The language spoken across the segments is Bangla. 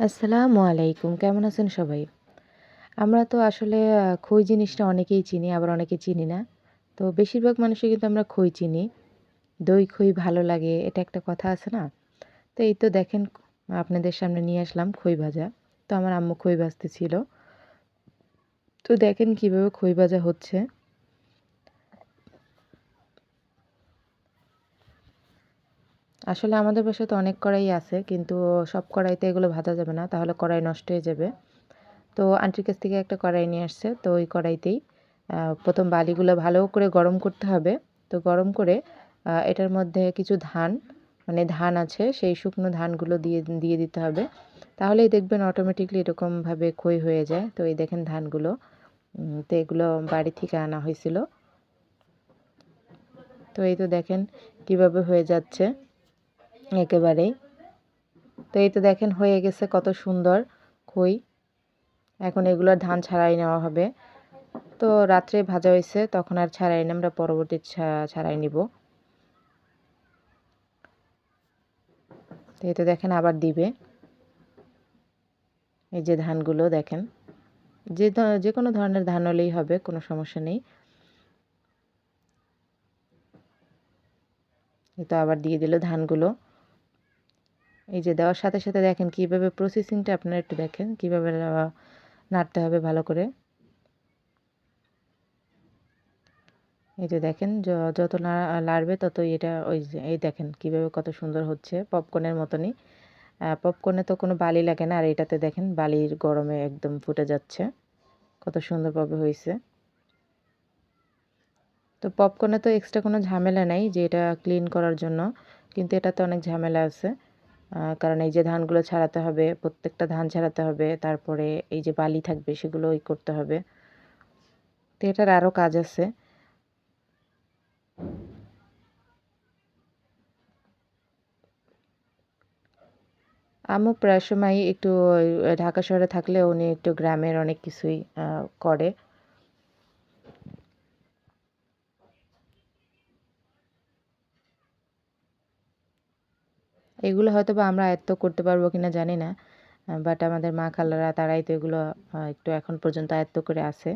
আসসালামু আলাইকুম। কেমন আছেন সবাই? আমরা তো আসলে খই জিনিসটা অনেকেই চিনি, আবার অনেকে চিনি না। তো বেশিরভাগ মানুষই কিন্তু আমরা খই চিনি। দই খই ভালো লাগে, এটা একটা কথা আছে না? তো এই তো দেখেন আপনাদের সামনে নিয়ে আসলাম খই ভাজা। তো আমার আম্মু খই ভাজতেছিল। তো দেখেন কিভাবে খই ভাজা হচ্ছে। আসলে আমাদের বাসায় তো অনেক কড়াই আছে, কিন্তু সব কড়াইতে এগুলো ভাজা যাবে না, তাহলে কড়াই নষ্ট হয়ে যাবে। তো আন্টির কাছ থেকে একটা কড়াই নিয়ে আসছে, তো ওই কড়াইতেই প্রথম বালিগুলো ভালো করে গরম করতে হবে। তো গরম করে এটার মধ্যে কিছু ধান, মানে ধান আছে সেই শুকনো ধানগুলো দিয়ে দিয়ে দিতে হবে। তাহলেই দেখবেন অটোমেটিকলি এরকমভাবে খই হয়ে যায়। তো এই দেখেন ধানগুলো, তো এগুলো বাড়ি থেকে আনা হয়েছিল। তো এই তো দেখেন কিভাবে হয়ে যাচ্ছে একেবারেই। তো এই তো দেখেন হয়ে গেছে কত সুন্দর খই। এখন এগুলোর ধান ছাড়াই নেওয়া হবে। তো রাত্রে ভাজা হয়েছে, তখন আর ছাড়াই না, আমরা পরবর্তী ছাড়াই নিব। তো এই তো দেখেন আবার দিবে। এই যে ধানগুলো দেখেন, যে কোনো ধরনের ধান হলেই হবে, কোনো সমস্যা নেই। এই তো আবার দিয়ে দিল ধানগুলো। এই যে দেওয়ার সাথে সাথে দেখেন কিভাবে প্রসেসিংটা, আপনারা একটু দেখেন কিভাবে নাড়তে হবে ভালো করে। এই যে দেখেন যত লাড়বে ততই এটা, ওই যে এই দেখেন কিভাবে কত সুন্দর হচ্ছে, পপকর্নের মতনই। পপকর্নে তো কোনো বালি লাগে না, আর এটাতে দেখেন বালির গরমে একদম ফুটে যাচ্ছে, কত সুন্দরভাবে হয়েছে। তো পপকর্নে তো এক্সট্রা কোনো ঝামেলা নাই যে এটা ক্লিন করার জন্য, কিন্তু এটাতে অনেক ঝামেলা আছে। কারণ এই যে ধানগুলো ছাড়াতে হবে, প্রত্যেকটা ধান ছাড়াতে হবে, তারপরে এই যে বালি থাকবে সেগুলো করতে হবে। তো এটার আরও কাজ আছে। আম্মু প্রায় সময় একটু ঢাকা শহরে থাকলে উনি একটু গ্রামের অনেক কিছুই করে। এগুলো হয়তোবা আমরা আয়ত্ত করতে পারবো কিনা জানি না। বাট আমাদের মা খালারা তারাই তো এগুলো একটু এখন পর্যন্ত আয়ত্ত করে আছে।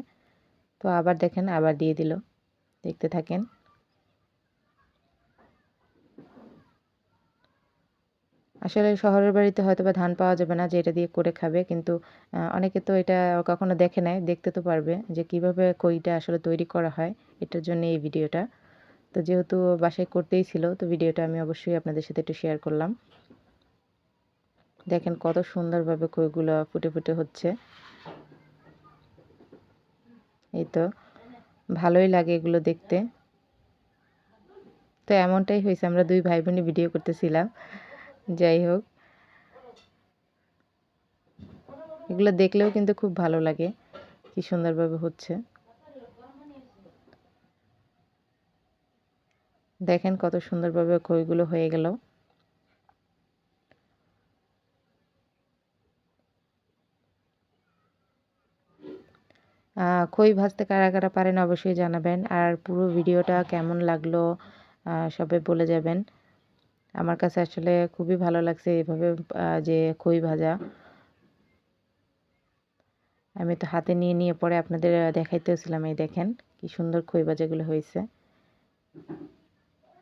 তো আবার দেখেন আবার দিয়ে দিল, দেখতে থাকেন। আসলে শহরের বাড়িতে হয়তোবা ধান পাওয়া যাবে না যে এটা দিয়ে করে খাবে, কিন্তু অনেকে তো এটা কখনো দেখে নাই, দেখতে তো পারবে যে কিভাবে খইটা আসলে তৈরি করা হয়। এটার জন্য এই ভিডিওটা। তো যেহেতু বাসায় করতেই ছিল, তো ভিডিওটা আমি অবশ্যই আপনাদের সাথে একটু শেয়ার করলাম। দেখেন কত সুন্দরভাবে খইগুলো ফুটে ফুটে হচ্ছে। এই তো ভালোই লাগে এগুলো দেখতে। তো এমনটাই হয়েছে, আমরা দুই ভাই বোনে ভিডিও করতেছিলাম। যাই হোক, এগুলো দেখলেও কিন্তু খুব ভালো লাগে, কি সুন্দরভাবে হচ্ছে। দেখেন কত সুন্দরভাবে খইগুলো হয়ে গেল। খই ভাজতে কারা কারা পারেন অবশ্যই জানাবেন, আর পুরো ভিডিওটা কেমন লাগলো সবাই বলে যাবেন। আমার কাছে আসলে খুবই ভালো লাগছে এভাবে যে খই ভাজা। আমি তো হাতে নিয়ে নিয়ে পরে আপনাদের দেখাইতেছিলাম। এই দেখেন কি সুন্দর খই ভাজাগুলো হয়েছে।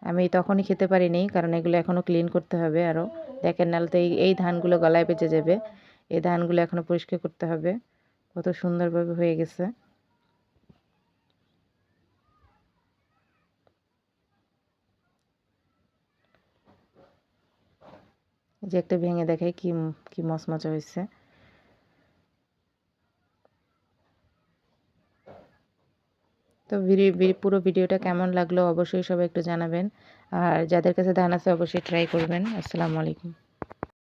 আমি তখনই খেতে পারিনি, কারণ এগুলো এখনও ক্লিন করতে হবে আরও। দেখেন নাহলে তো এই ধানগুলো গলায় পেঁচে যাবে। এই ধানগুলো এখনও পরিষ্কার করতে হবে। কত সুন্দরভাবে হয়ে গেছে। যে একটা ভেঙে দেখাই কি কি মচমচে হয়েছে। তো পুরো ভিডিওটা কেমন লাগলো অবশ্যই সবাই একটু জানাবেন। আর যাদের কাছে ধান আছে অবশ্যই ট্রাই করবেন। আসসালামু আলাইকুম।